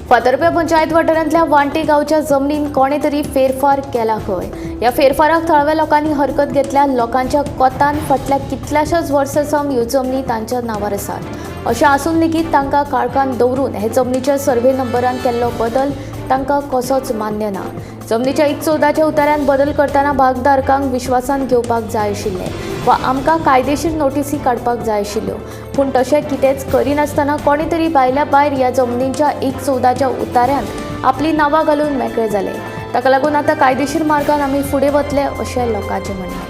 फातर्प्या पंचायत वाठारांतल्या वांटे गांवच्या जमनीन कोणे तरी फेरफार केला खंय. या फेरफाराक थळाव्या लोकांनी हरकत घेतल्या. लोकांच्या कोतान फाटल्या कितल्याशाच वर्सांसावन ह्यो जमनी तांच्या नांवार आसात. अशें आसून लेगीत तांकां काळखान दवरून हे जमनीच्या सर्व्हे नंबरान केल्लो बदल तांकां कसोच मान्य ना. जमनीच्या 114च्या उतार्यान बदल करतना भागधारकांक विश्वासान घेवपाक जाय आशिल्लें वा आमकां कायदेशीर नोटीसी काडपाक जाय आशिल्ल्यो. पूण तशें कितेंच करिनासतना कोणे तरी भायल्या भायर ह्या जमनींच्या 114च्या उतार्यान आपली नांवां घालून मेकळे जाले. ताका लागून आतां कायदेशीर मार्गान आमी फुडें वतले अशें लोकांचें म्हणणें.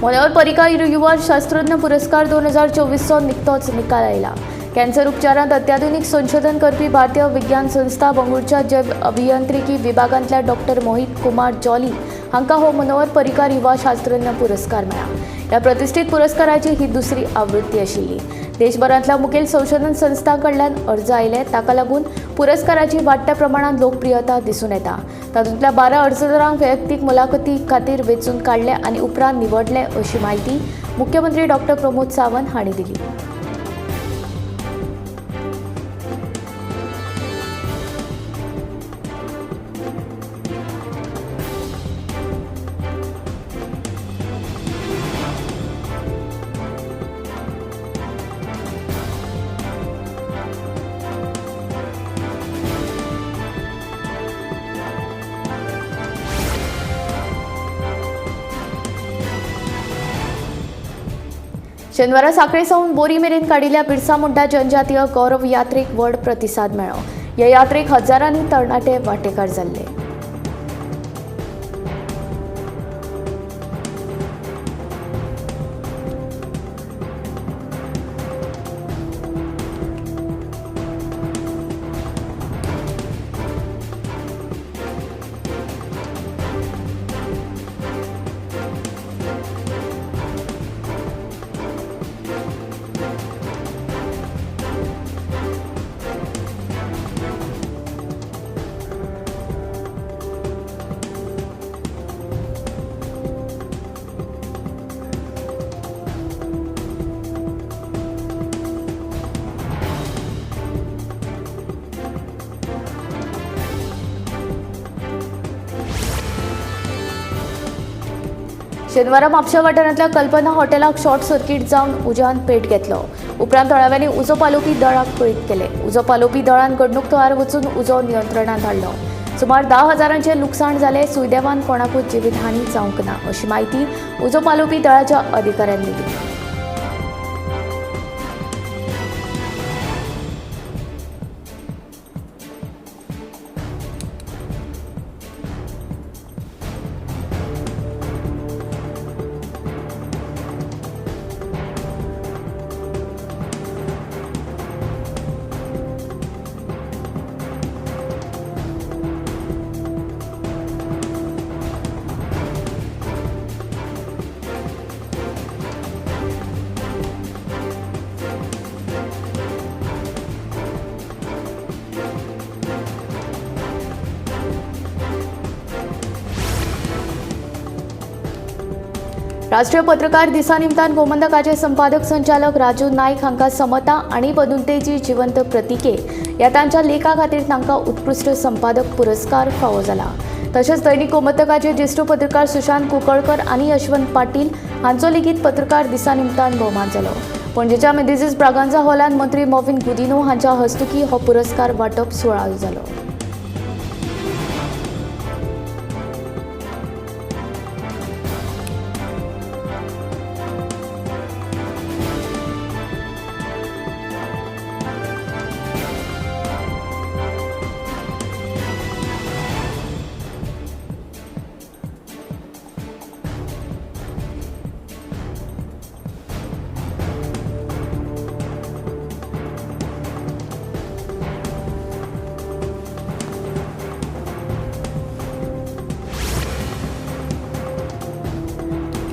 मनोहर पर्रीकार युवा शास्त्रज्ञ पुरस्कार 2024 निकतोच निकाल आयला. कॅन्सर उपचारांत अत्याधुनीक संशोधन करपी भारतीय विज्ञान संस्था बंगळुरूच्या जैव अभियांत्रिकी विभागांतल्या डॉ. मोहित कुमार जॉली हांकां हो मनोहर पर्रीकार युवा शास्त्रज्ञ पुरस्कार मेळ्ळा. ह्या प्रतिश्ठीत पुरस्काराची ही दुसरी आवृत्ती आशिल्ली. देशभरांतल्या मुखेल संशोधन संस्थां कडल्यान अर्ज आयले. ताका लागून पुरस्काराची वाडट्या प्रमाणात लोकप्रियता दिसून येता. तातूंतल्या 12 अर्जदारांक वैयक्तीक मुलाखती खातीर वेंचून काडले आनी उपरांत निवडले अशी माहिती मुख्यमंत्री डॉ. प्रमोद सावंत हांणी दिली. शेनवारा सांखळे सावन बोरी मेरेन काडिल्ल्या बिरसा मुंडा जनजातीय गौरव यात्रेक व्हड प्रतिसाद मेळ्ळो. ह्या यात्रेक हजारांनी तरणाटे वांटेकार जाल्ले. शेनवारा म्हापशा वाठारांतल्या कल्पना हॉटेलाक शॉर्ट सर्कीट जावन उज्यान पेट घेतलो. उपरांत थळाव्यांनी उजो पालोवपी दळाक पळीत केले. उजो पालोवपी दळान घडणूक थळार वचून उजो नियंत्रणांत हाडलो. सुमार 10,000चे लुकसाण जाले. सुदैवान कोणाकूच जिवीतहानी जावंक ना अशी माहिती उजो पालोवपी दळाच्या अधिकाऱ्यांनी दिली. राष्ट्रीय पत्रकार दिसा निमतान गोमंतकाचे संपादक संचालक राजू नाईक हांकां समता आणि बंधुतेची जिवंत प्रतिके ह्या तांच्या लेखा खातीर तांकां उत्कृश्ट संपादक पुरस्कार फावो जाला. तशेंच दैनिक गोमंतकाचे ज्येष्ठ पत्रकार सुशांत कुंकळकर आनी यशवंत पाटील हांचो लेगीत पत्रकार दिसा निमतान भोवमान जालो. पणजेच्या मेदेसीस ब्रागांझा हॉलांत मंत्री मॉविन गुदिनो हांच्या हस्तुकी हो पुरस्कार वांटप सुवाळो जालो.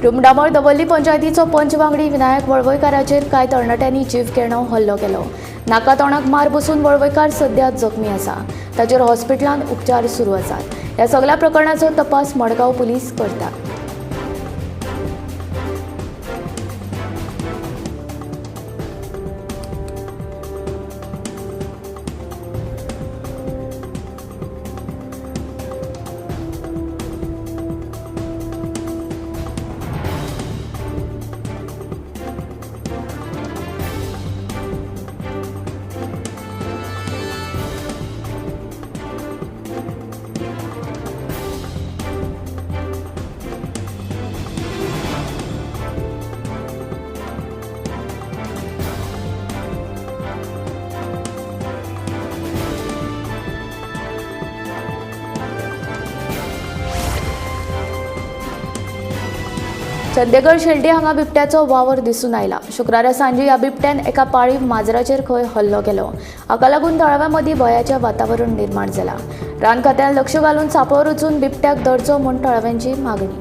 रुमडामोळ दवर्ली पंचायतीचो पंच वांगडी विनायक वळवयकाराचेर कांय तरणाट्यांनी जीव घेवनो हल्लो केलो. नाका तोंडाक मार बसून वळवयकार सध्या जखमी आसा. ताचेर हॉस्पिटलांत उपचार सुरू आसात. ह्या सगळ्या प्रकरणाचो तपास मडगांव पुलीस करता. चंदेगड शेल्डे हांगा बिबट्याचो वावर दिसून आयला. शुक्रारा सांजे ह्या बिबट्यान एका पाळीव माजराचेर खंय हल्लो केलो. हाका लागून तळाव्या मदीं भयाचें वातावरण निर्माण जालां. रान खात्यान लक्ष घालून सांपळो रचून बिबट्याक धरचो म्हूण तळाव्यांची मागणी.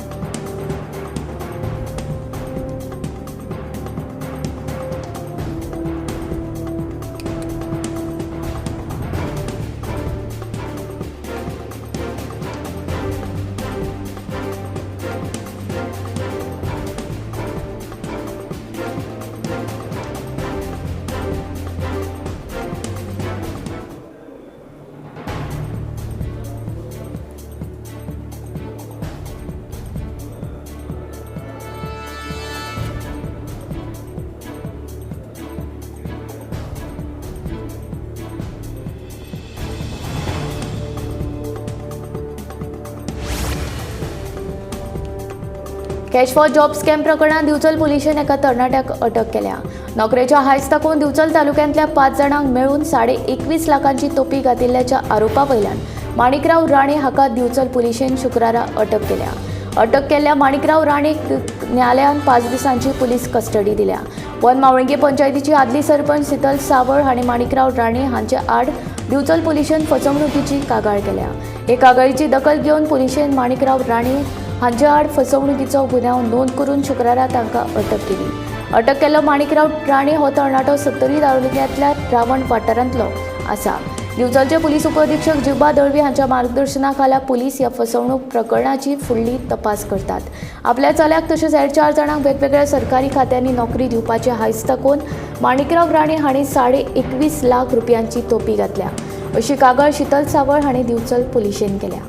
कॅश फॉर जॉब स्कॅम प्रकरणात दिवचल पुलिशेन एका तरणाट्याक अटक केल्या. नोकरेच्या हायस ताकून दिवचल तालुक्यांतल्या 5 जाणांक मेळून 21.5 लाखांची तोपी घातिल्ल्याच्या आरोपा वयल्यान माणिकराव राणे हाका दिवचल पुलिशेन शुक्रारा अटक केल्या. अटक केल्ल्या माणिकराव राणेक न्यायालयान 5 दिसांची पुलीस कस्टडी दिल्या. वन मावळिंगे पंचायतीची आदली सरपंच शीतल सावळ हांणी माणिकराव राणे हांचे आड दिवचल पुलिशेन फसवणुकीची कागाळ केल्या. हे कागाळीची दखल घेवन पुलिशेन माणिकराव राणे हांचे आड फसवणुकीचो गुन्यांव नोंद करून शुक्रारा तांकां अटक केली. अटक केल्लो माणिकराव राणे हो तरणाटो सत्तरी तालुक्यांतल्या रावण वाठारांतलो आसा. दिवचलचे पुलीस उपअधीक्षक जिबा दळवी हांच्या मार्गदर्शना खाला पुलीस ह्या फसवणूक प्रकरणाची फुडली तपास करतात. आपल्या चल्याक तशेंच हेर 4 जाणांक वेगवेगळ्या सरकारी खात्यांनी नोकरी दिवपाचे हायस ताकून माणिकराव राणे हांणी 21.5 लाख रुपयांची तोपी घातल्या अशी कागाळ शीतल सावळ हांणी दिवचल पुलिशेन केल्या.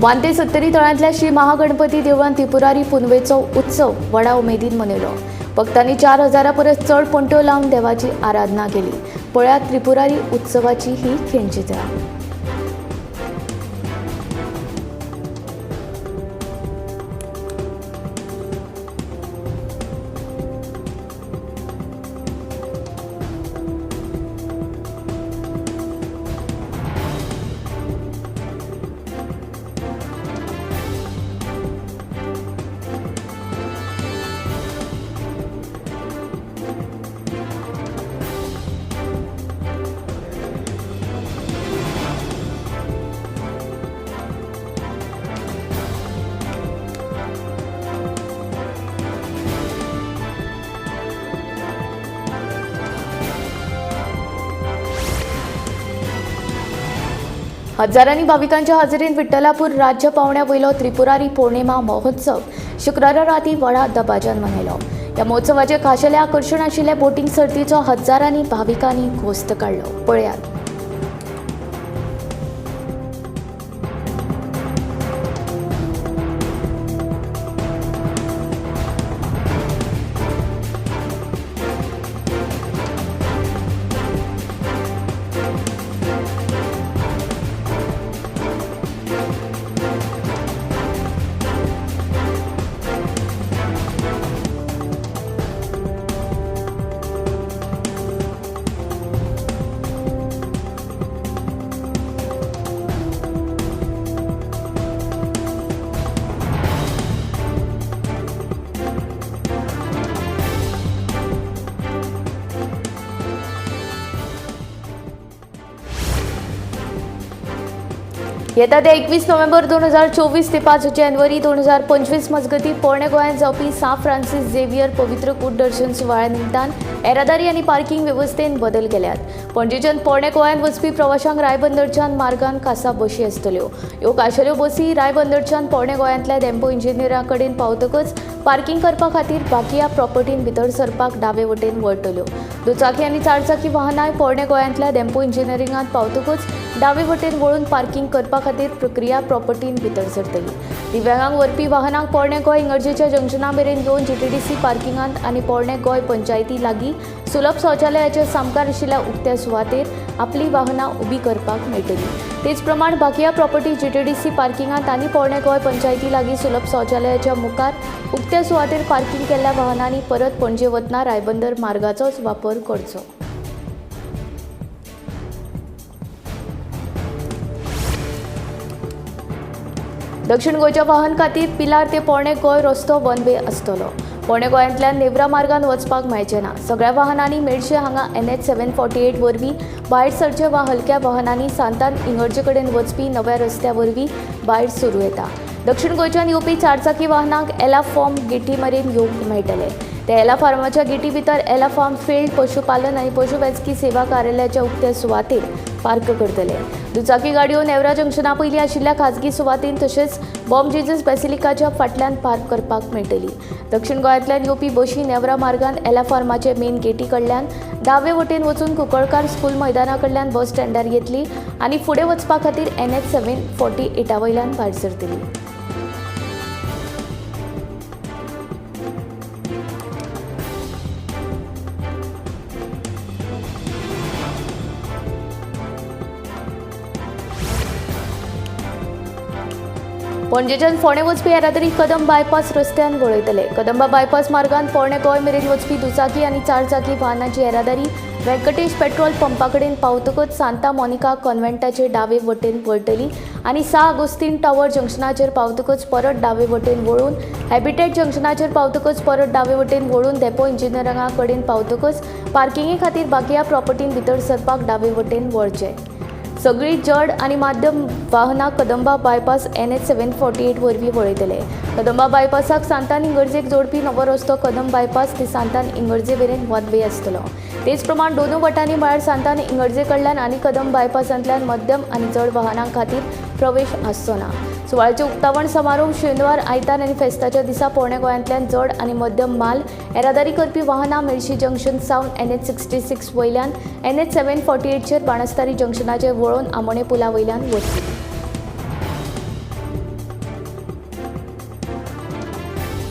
वांते सत्तरी तळ्यांतल्या श्री महागणपती देवळांत त्रिपुरारी पुनवेचो उत्सव व्हडा उमेदीन मनयलो. भक्तांनी 4,000 परस चड पणट्यो लावन देवाची आराधना केली. पळयात त्रिपुरारी उत्सवाची ही खिणचित्रां. हजारांनी भाविकांच्या हाजेरीन विठ्ठलापूर राज्य पावण्या वयलो त्रिपुरारी पौर्णिमा महोत्सव शुक्रारा राती व्हडा दबाज्यान मनयलो. ह्या महोत्सवाचे खाशेले आकर्षण आशिल्ले बोटींग सर्तीचो हजारांनी भाविकांनी घोस्त काडलो. पळयात. येता ते 21 नोव्हेंबर 2024 ते 5 जानेवारी 2025 मजगती पोरण्या गोंयांत जावपी सा फ्रांसीस झेवियर पवित्र कूट दर्शन सुवाळ्या निमतान येरादारी आनी पार्किंग वेवस्थेत बदल केल्यात। पणजेच्यान पोरण्या गोंयांत वचपी प्रवाशांक रायबंदरच्यान मार्गान खासा बसी आसतल्यो। ह्यो खाशेल्यो बसी रायबंदरच्यान पोरण्या गोंयांतल्या डेम्पो इंजिनियरां कडेन पावतकच पार्किंग करपा खातीर बाकिया प्रॉपर्टीन भितर सरपाक दावे वटेन वळटल्यो। दुचाकी आनी चारचाकी वाहनांय पोरण्या गोंयांतल्या डेम्पो इंजिनियरिंगांत पावतकच दावे वटेन वळून पार्किंग करपा खातीर प्रक्रिया प्रॉपर्टीन भितर सरतली। दिव्यांगांक व्हरपी वाहनांक पोरण्या गोंय इगर्जेच्या जंक्शना मेरेन घेवन जीटीडीसी पार्किंगांत आनी पोरण्या गोंय पंचायती लागीं सुलभ शौचालयाच्या सामकार आशिल्ल्या उक्त्या सुवातेर आपली वाहनां उबी करपाक मेळटली। तेच प्रमाण बाकिया प्रॉपर्टी जीटीडीसी पार्किंगांत आनी पोरण्या गोंय पंचायती लागीं सुलभ शौचालयाच्या मुखार उक्त्या सुवातेर पार्किंग केल्ल्या वाहनांनी परत पणजे वतना रायबंदर मार्गाचोच वापर करचो। दक्षिण गोंयच्या वाहन खातीर पिलार ते पोरणे गोंय रस्तो वन वे आसतलो। पोरण्या गोंयांतल्यान नेवरा मार्गान वचपाक मेळचें ना। सगळ्या वाहनांनी मेळशे हांगा NH 748 वरवीं भायर सरचे वा हलक्या वाहनांनी सांतान इंगर्जे कडेन वचपी नव्या रस्त्या वरवीं भायर सरूं येता। दक्षिण गोंयच्यान येवपी चारचाकी वाहनांक एला फार्म गेटी मेरेन येवंक मेळटले। ते एला फार्माच्या गेटी भितर एला फार्म फील्ड पशुपालन आनी पशुवैजकी सेवा कार्यालयाच्या उक्त्या सुवातेर पार्क करतले। दुचाकी गाडयो नेवरा जंक्शना पयलीं आशिल्ल्या खाजगी सुवातीन तशेंच बॉम जिजस बेसिलिकाच्या फाटल्यान पार्क करपाक मेळटली। दक्षिण गोंयांतल्यान येवपी बशी नेवरा मार्गान एला फार्माचे मेन गेटी कडल्यान दावे वटेन वचून कुंकळकार स्कूल मैदाना कडल्यान बस स्टँडार येतली आनी फुडें वचपा खातीर NH 748 वयल्यान भायर सरतली। पणजेच्यान फोंडें वचपी येरादारी कदंब बायपास रस्त्यान वळयतले। कदंबा बायपास मार्गान पोरण्या गोंय मेरेन वचपी दुचाकी आनी चारचाकी वाहनांची येरादारी व्यंकटेश पेट्रोल पंपा कडेन पावतकच सांता मोनिका कॉन्व्हेंटाचे दावे वटेन वळटली आनी 6 ऑगस्टीन टावर जंक्शनाचेर पावतकच परत दावे वटेन वळून हॅबिटेट जंक्शनाचेर पावतकच परत दावे वटेन वळून डेपो इंजिनियरां कडेन पावतकच पार्किंगे खातीर बाकिया प्रॉपर्टीन भितर सरपाक दावे वटेन वळचे। सगळी जड आनी माध्यम वाहनां कदंबा बायपास NH 748 वरवीं वळयतले। कदंबा बायपासाक सांतान इंगर्जेक जोडपी नवो रस्तो कदंब बायपास ते सांतान इंगर्जे मेरेन वन वे आसतलो। तेच प्रमाण दोनूय वटांनी म्हळ्यार सांतान इंगर्जे कडल्यान आनी कदंब बायपासांतल्यान मध्यम आनी जड वाहनां खातीर प्रवेश आसचो ना। सुवाळ्याचे उक्तावण समारोह शेनवार आयतार आनी फेस्ताच्या दिसा पोरण्या गोंयांतल्यान जड आनी मध्यम माल येरादारी करपी वाहनां मेळशी जंक्शन सावन NH 66 वयल्यान NH 748 चेर बाणस्तारी जंक्शनाचेर वळोवन आमोणे पुला वयल्यान वतली।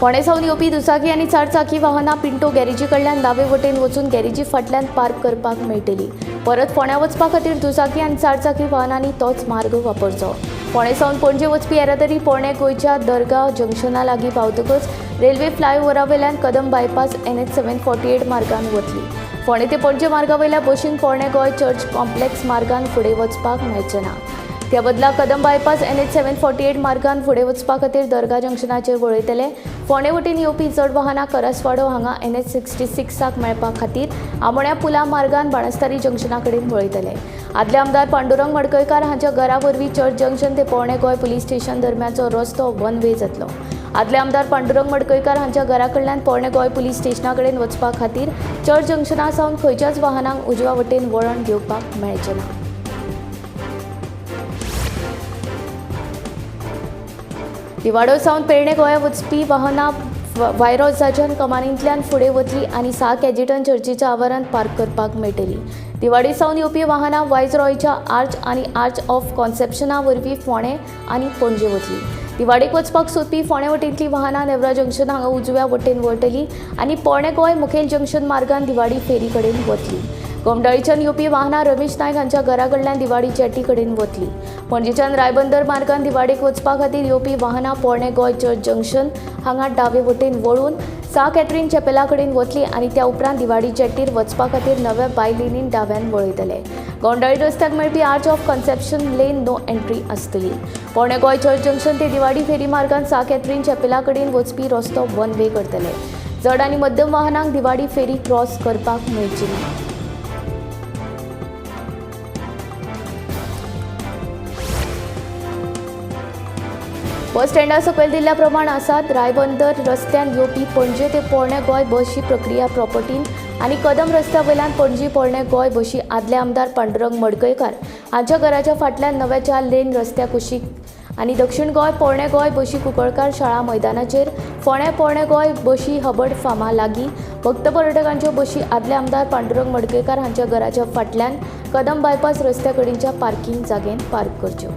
फोंडें सावन येवपी दुचाकी आनी चारचाकी वाहनां पिंटो गॅरेजी कडल्यान दावे वटेन वचून गॅरेजी फाटल्यान पार्क करपाक मेळटली। परत फोंड्या वचपा खातीर दुचाकी आनी चारचाकी वाहनांनी तोच मार्ग वापरचो। फोंडें सावन पणजे वचपी येरादारी पोरण्या गोंयच्या दर्गा जंक्शना लागीं पावतकच रेल्वे फ्लायओव्हरा वयल्यान कदंब बायपास NH 748 मार्गान वतली। फोंडें ते पणजे मार्गा वयल्या बशीन पोरण्या गोंय चर्च कॉम्प्लेक्स मार्गान फुडें वचपाक मेळचें ना। त्या बदला कदंब बायपास NH 748 मार्गान फुडें वचपा खातीर दर्गा जंक्शनाचेर वळयतले। फोंडें वटेन येवपी चड वाहनां करसवाडो हांगा NH 66 मेळपा खातीर आमोण्या पुला मार्गान बाणस्तारी जंक्शना कडेन वळयतले। आदले आमदार पांडुरंग मडकयकार हांच्या घरा वरवीं चर्च जंक्शन ते पोरण्या गोंय पुलीस स्टेशन दरम्यानचो रस्तो वन वे जातलो। आदले आमदार पांडुरंग मडकयकार हांच्या घरा कडल्यान पोरण्या गोंय पुलीस स्टेशना कडेन वचपा खातीर चर्च जंक्शना सावन खंयच्याच वाहनांक उजव्या वटेन वळण घेवपाक मेळचें ना। दिवाडो सावन पेडणे गोंया वचपी वाहनां वायरोजाच्यान कमानींतल्यान फुडें वतली आनी 6 कॅजिटन चर्चीच्या आवारांत पार्क करपाक मेळटली। दिवाडी सावन येवपी वाहनां वायसरॉयच्या आर्च आनी आर्च ऑफ कॉन्सेप्शना वरवीं फोंडें आनी पणजे वतली। दिवाडेक वचपाक सोदपी फोंडें वटेंतली वाहनां नेवरा जंक्शन हांगा उजव्या वटेन वळटली आनी पोरण्या गोंय मुखेल जंक्शन मार्गान दिवाडी फेरी कडेन वतली। गोमडाळीच्यान येवपी वाहनां रमेश नायक हांच्या घरा कडल्यान दिवाडी जेटी कडेन वतली। पणजेच्यान रायबंदर मार्गान दिवाडेक वचपा खातीर येवपी वाहनां पोरण्या गोंय चर्च जंक्शन हांगा दावे वटेन वळून सा कॅथरीन चॅपेला कडेन वतली आनी त्या उपरांत दिवाडी जेटीर वचपा खातीर नव्या बायलेनीन दाव्यान वळयतले। गोंडाळी रस्त्याक मेळपी arch of conception lane no entry आसतली। पोरण्या गोंय चर्च जंक्शन ते दिवाडी फेरी मार्गान सा कॅथरीन चॅपेला कडेन वचपी रस्तो वन वे करतले। जड आनी मध्यम वाहनांक दिवाडी फेरी क्रॉस करपाक मेळची ना। बस स्टँडा सकयल दिल्ल्या प्रमाण आसात रायबंदर रस्त्यान येवपी पणजे ते पोरणे गोंय बसची प्रक्रिया प्रॉपर्टीन आनी कदम रस्त्या वयल्यान पणजी पोरणे गोंय बशी आदले आमदार पांडुरंग मडकयकार हांच्या घराच्या फाटल्यान नव्या 4 लेन रस्त्या कुशीक आनी दक्षिण गोंय पोरणे गोंय बशी कुंकळकार शाळा मैदानाचेर फोंड्या पोरणे गोंय बशी हबड फार्मा लागीं भक्त पर्यटकांच्यो बशी आदले आमदार पांडुरंग मडकयकार हांच्या घराच्या फाटल्यान कदम बायपास रस्त्या कडेनच्या पार्किंग जागेन पार्क करच्यो.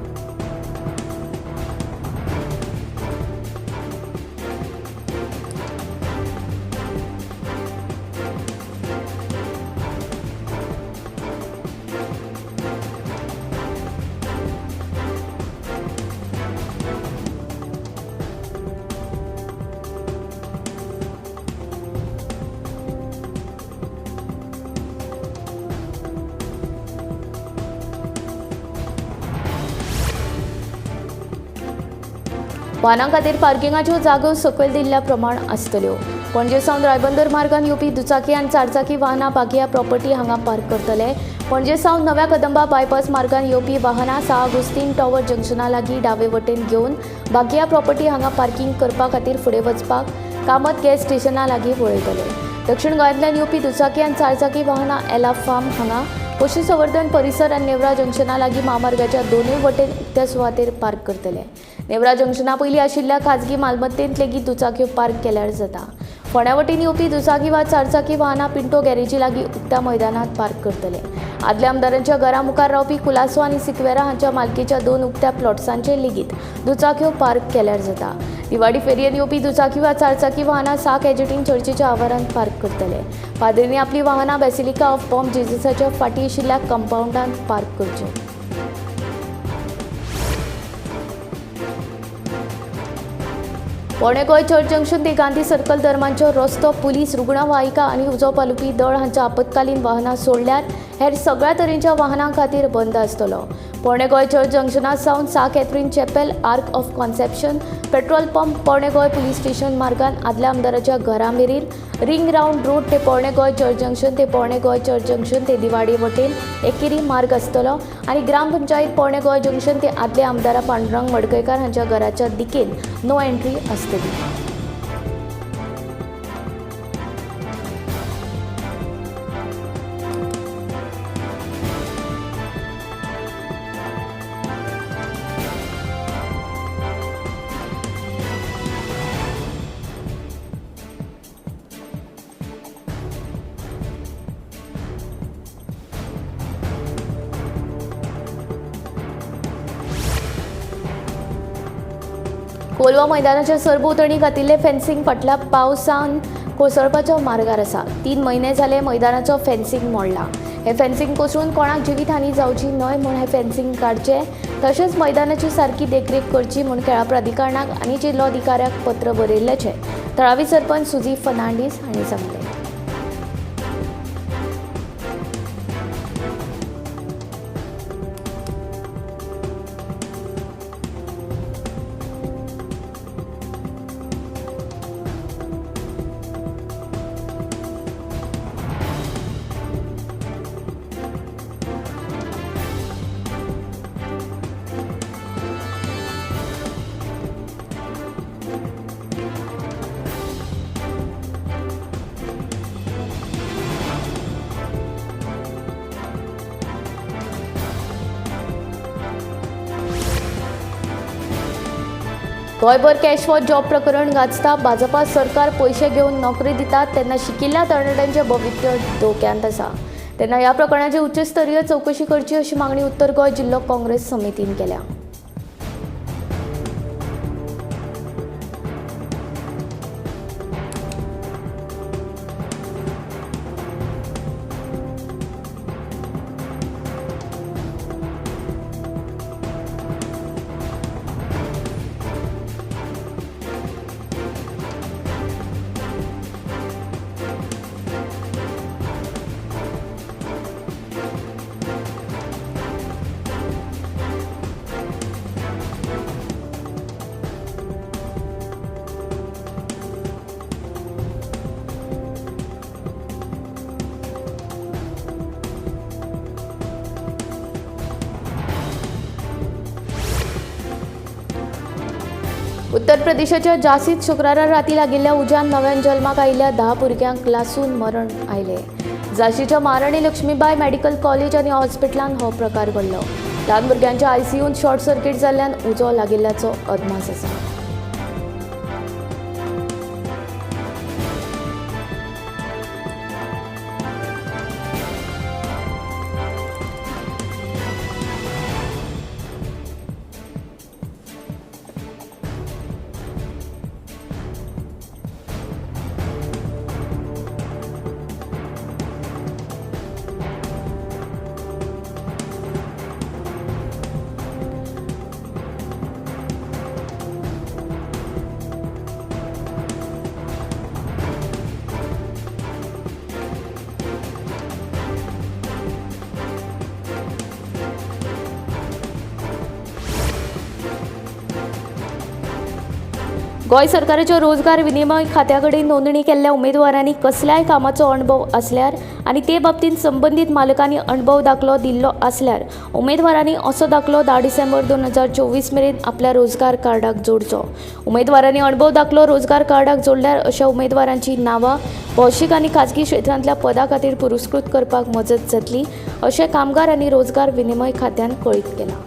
वाहनां खातीर पार्किंगाच्यो जागो सकयल दिल्ल्या प्रमाण आसतल्यो. पणजे सावन रायबंदर मार्गान येवपी दुचाकी आनी चारचाकी वाहनां बाकिया प्रॉपर्टी हांगा पार्क करतले. पणजे सावन नव्या कदंबा बायपास मार्गान येवपी वाहनां 6 ऑगस्टीन टॉवर जंक्शना लागीं डावे वटेन घेवन बाकिया प्रॉपर्टी हांगा पार्किंग करपा खातीर फुडें वचपाक कामत गॅस स्टेशना लागीं वळयतले. दक्षिण गोंयांतल्यान येवपी दुचाकी आनी चारचाकी वाहनां एला फार्म हांगा पशुसंवर्धन परिसर आनी नेवरा जंक्शना लागीं महामार्गाच्या दोनूय वटेन उक्त्या सुवातेर पार्क करतले. नेवरा जंक्शना पयलीं आशिल्ल्या खाजगी मालमत्तेंत लेगीत दुचाक्यो पार्क केल्यार जाता. फोंड्या वटेन येवपी दुचाकी वा चारचाकी वाहनां पिंटो गॅरेजी लागीं उक्त्या मैदानांत पार्क करतले. आदल्या आमदारांच्या घरा मुखार रावपी कुलासो आनी सिक्वेरा हांच्या मालकीच्या 2 उक्त्या प्लॉट्सांचेर लेगीत दुचाक्यो पार्क केल्यार जाता. दिवाडी फेरयेन येवपी दुचाकी वा चारचाकी वाहनां 6 कॅजेटीन चर्चीच्या आवारांत पार्क करतले. पाद्रींनी आपली वाहनां बेसिलिका ऑफ बॉम जेजसाच्या फाटीं आशिल्ल्या कंपाऊंडांत पार्क करच्यो. पोरणे गोंय चर्च जंक्शन ते गांधी सर्कल दरम्यानचो रस्तो पुलीस रुग्णवाहिका आनी उजो पालुपी दळ हांच्या आपतकालीन वाहनां सोडल्यार हेर सगळ्या तरेच्या वाहनां खातीर बंद आसतलो. पोरणे गोंय चर्च जंक्शना सावन 6 Catherine chapel arch of conception petrol pump पोरणे गोंय पुलीस स्टेशन मार्गान आदल्या आमदाराच्या घरा मेरेन रिंग रावंड रोड ते पोरणे गोंय चर्च जंक्शन ते पोरणे गोंय चर्च जंक्शन ते दिवाडी वटेन एकेरी मार्ग आसतलो आनी ग्रामपंचायत पोरणे गोंय जंक्शन ते आदले आमदार पांडुरंग मडकयकार हांच्या घराच्या दिकेन नो एंट्री आसतली. कोलवा मैदानाच्या सरभोंवतणी घातिल्ले फेन्सिंग फाटल्या पावसान कोसळपाच्या मार्गार आसा. 3 म्हयने जाले मैदानाचो फेन्सिंग मोडला. हे फेन्सिंग कोसळून कोणाक जिवीतहानी जावची न्हय म्हूण हे फेन्सिंग काडचे तशेंच मैदानाची सारकी देखरेख करची म्हूण खेळा प्राधिकरणाक आनी जिल्लो अधिकाऱ्याक पत्र बरयल्ल्याचे थळावी सरपंच सुजी फर्नांडीस हांणी सांगले. गोंयभर कॅश फॉर जॉब प्रकरण गाजता. भाजपा सरकार पयशे घेवन नोकरी दितात तेन्ना शिकिल्ल्या तरणाट्यांचें भवित्य धोक्यांत आसा. तेन्ना ह्या प्रकरणाची उच्चस्तरीय चवकशी करची अशी मागणी उत्तर गोंय जिल्लो काँग्रेस समितीन केल्या. उत्तर प्रदेशाच्या झांसीत शुक्रारा राती लागिल्ल्या उज्यान नव्यान जल्माक आयिल्ल्या 10 भुरग्यांक लासून मरण आयले. झांसीच्या महाराणी लक्ष्मीबाई मेडिकल कॉलेज आनी हॉस्पिटलांत हो प्रकार घडलो. ल्हान भुरग्यांच्या आयसीयूंत शॉर्ट सर्किट जाल्ल्यान उजो लागिल्ल्याचो अदमास आसा. गोंय सरकाराच्या रोजगार विनिमय खात्या कडेन नोंदणी केल्ल्या उमेदवारांनी कसल्याय कामाचो अणभव आसल्यार आनी ते बाबतींत संबंदीत मालकांनी अणभव दाखलो दिल्लो आसल्यार उमेदवारांनी असो दाखलो 10 डिसेंबर 2024 मेरेन आपल्या रोजगार कार्डाक जोडचो. उमेदवारांनी अणभव दाखलो रोजगार कार्डाक जोडल्यार अशा उमेदवारांची नांवां भौशीक आनी खाजगी क्षेत्रांतल्या पदां खातीर पुरस्कृत करपाक मजत जातली, अशें कामगार आनी रोजगार विनिमय खात्यान कळीत केलां.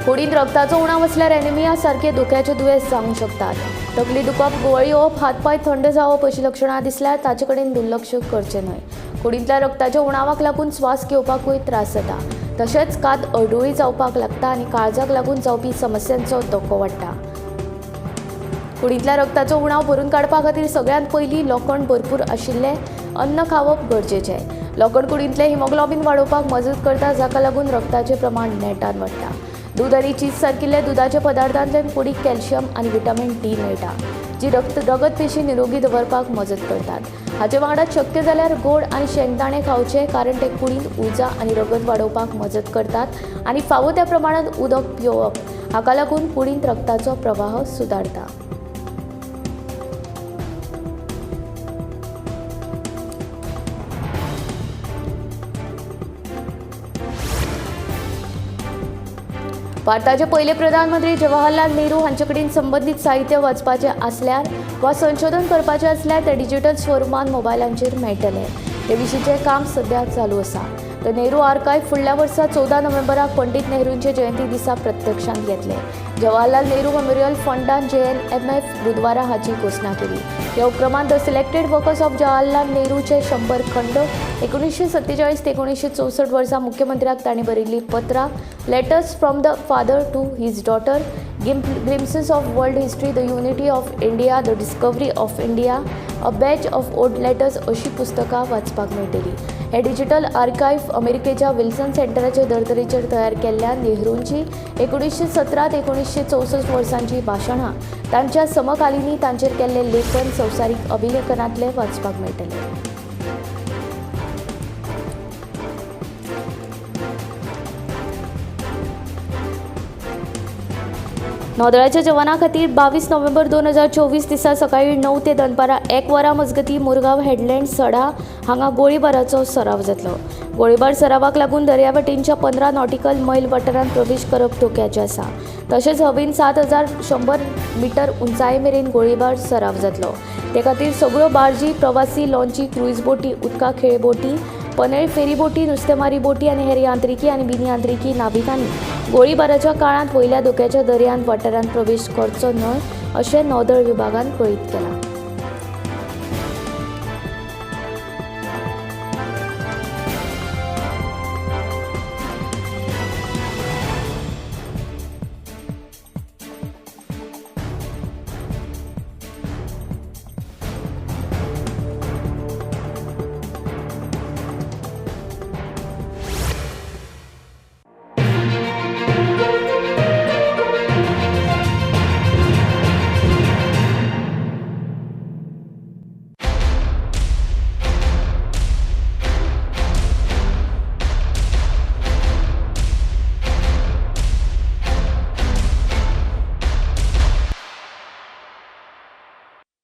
कुडींत रक्ताचो उणाव आसल्यार एनिमिया सारखे धोक्याचे दुयेंस जावंक शकतात. तकली दुखप, गुळी येवप, हातपाय थंड जावप अशी लक्षणां दिसल्यार ताचे कडेन दुर्लक्ष करचें न्हय. कुडींतल्या रक्ताच्या उणावाक लागून स्वास घेवपाकूय त्रास जाता. तशेंच कात अडोळी जावपाक लागता आनी काळजाक लागून जावपी समस्यांचो धोको वाडटा. कुडींतल्या रक्ताचो उणाव भरून काडपा खातीर सगळ्यांत पयलीं लोखंड भरपूर आशिल्लें अन्न खावप गरजेचें. लोखंड कुडींतलें हिमोग्लोबिन वाडोवपाक मजत करता, जाका लागून रक्ताचें प्रमाण नेटान वाडटा. दूध आनी चीज सारकिल्ले दुधाच्या पदार्थांतल्यान कुडीक कॅल्शियम आनी व्हिटॅमिन डी मेळटा, जी रगत पेशी निरोगी दवरपाक मजत करतात. हाचे वांगडा शक्य जाल्यार गोड आनी शेंगदाणे खावचे, कारण ते कुडींत उर्जा आनी रगत वाडोवपाक मजत करतात आनी फावो त्या प्रमाणांत उदक पिवप. हाका लागून कुडींत रक्ताचो प्रवाह सुदारता. भारताचे पयले प्रधानमंत्री जवाहरलाल नेहरू हांचे कडेन संबंदीत साहित्य वाचपाचें आसल्यार वा संशोधन करपाचें आसल्यार ते डिजिटल स्वरुपांत मोबायलांचेर मेळटलें. ते विशींचें काम सध्या चालू आसा. द नेहरू आर्कायव्ह फुडल्या वर्सा 14 नोव्हेंबराक पंडीत नेहरूंचे जयंती दिसा प्रत्यक्षांत घेतले. जवाहरलाल नेहरू मेमोरियल फंडान JNMF बुधवारा हाची घोशणा केली. ह्या उपक्रमांत the selected workers of Jawaharlal नेहरूचे 100 खंड, 1947 ते 1964 वर्सा मुख्यमंत्र्याक तांणी बरयल्लीं पत्रां, letters from the father to his daughter, glimpses of world history, the unity of India, the discovery of India, a bunch of old letters अशीं पुस्तकां वाचपाक मेळटलीं. हे डिजिटल आर्कायव्ह अमेरिकेच्या विल्सन सेंटराचे धर्तरेचेर तयार केल्ल्या नेहरूंची 1917 ते 1964 वर्सांची भाशणां, तांच्या समकालीनी तांचेर केल्ले लेखन, संवसारीक अभिलेखनांतले वाचपाक मेळटले. नौदळाच्या जवानां खातीर 22 नोव्हेंबर 2024 दिसा सकाळी 9 ते दनपारां 1 वरां मजगतीं मुरगांव हेडलँड सडा हांगा गोळीबाराचो सराव जातलो. गोळीबार सरावाक लागून दर्यावटेनच्या 15 नॉटिकल मैल वाठारांत प्रवेश करप धोक्याचें आसा. तशेंच हवेन 7100 मीटर उंचाये मेरेन गोळीबार सराव जातलो. ते खातीर सगळ्यो बार्जी, प्रवासी लॉन्ची, क्रूज बोटी, उदका खेळ बोटी, पनेळ फेरी बोटी, नुस्तेमारी बोटी आनी हेर यांत्रिकी आनी बिनयांत्रिकी नाविकांनी गोळीबाराच्या काळांत वयल्या धोक्याच्या दर्यांत वाठारांत प्रवेश करचो न्हय, अशें नौदळ विभागान कळीत केलां.